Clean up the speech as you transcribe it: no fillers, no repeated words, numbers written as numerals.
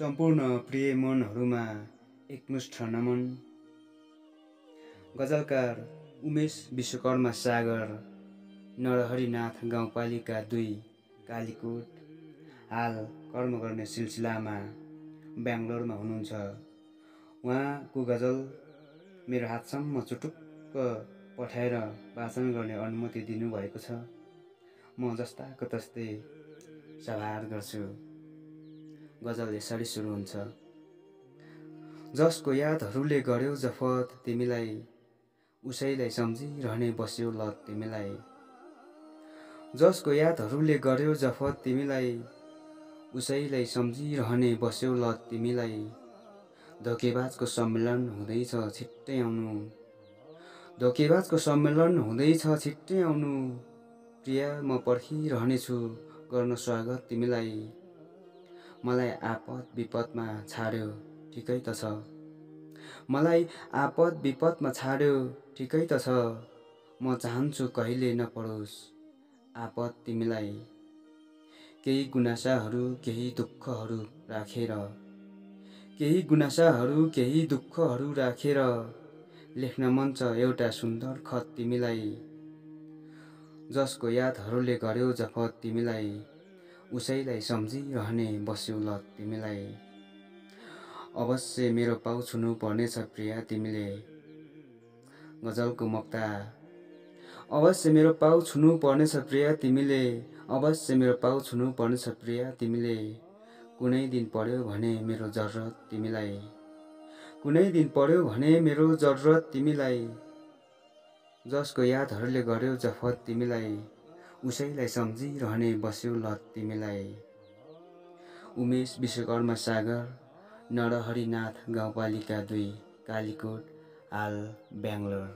सम्पूर्ण प्रिय मनहरूमा एकमुष्ठ नमन। गजलकार उमेश विश्वकर्मा सागर, नरहरिनाथ गाउँपालिका 2 कालीकोट, हाल कर्म गर्ने सिलसिलामा बेङ्गलोरमा हुनुहुन्छ। उहाँको गजल मेरो हातसम्म चुटुक्क पठाएर वाचन गर्ने अनुमति दिनुभएको छ। म जस्ताको तस्तै सभार गर्छु। गजल यसरी सुरु हुन्छ। जसको यादहरूले गर्यो जफत तिमीलाई, उसैलाई सम्झिरहने बस्यो लत तिमीलाई। जसको यादहरूले गर्यो जफत तिमीलाई, उसैलाई सम्झिरहने बस्यो लत तिमीलाई। धोकेबाजको सम्मेलन हुँदैछ छिट्टै आउनु, धोकेबाजको सम्मेलन हुँदैछ छिट्टै आउनु। प्रिया म पर्खिरहनेछु गर्न स्वागत तिमीलाई। मलाई आपद विपदमा छाड्यो ठिकै त छ, मलाई आपद विपदमा छाड्यो ठिकै त छ। म चाहन्छु कहिले नपरोस् आपद तिमीलाई। केही गुनासाहरू केही दुःखहरू राखेर, केही गुनासाहरू केही दुःखहरू राखेर लेख्न मन छ एउटा सुन्दर खत तिमीलाई। जसको यादहरूले गर्यो जफत तिमीलाई, उसैलाई सम्झिरहने बस्यो लत तिमीलाई। अवश्य मेरो पाउ छुनु पर्नेछ प्रिया तिमीले। गजलको मक्ता। अवश्य मेरो पाउ छुनु पर्नेछ प्रिया तिमीले, अवश्य मेरो पाउ छुनु पर्नेछ प्रिया तिमीले। कुनै दिन पर्यो भने मेरो जरुरत तिमीलाई, कुनै दिन पर्यो भने मेरो जरुरत तिमीलाई। जसको यादहरूले गर्यो जफत तिमीलाई, उसैलाई सम्झिरहने बस्यो लत तिमीलाई। उमेश विश्वकर्मा सागर, नरहरिनाथ गाउँपालिका 2 कालीकोट, हाल बेङ्गलोर।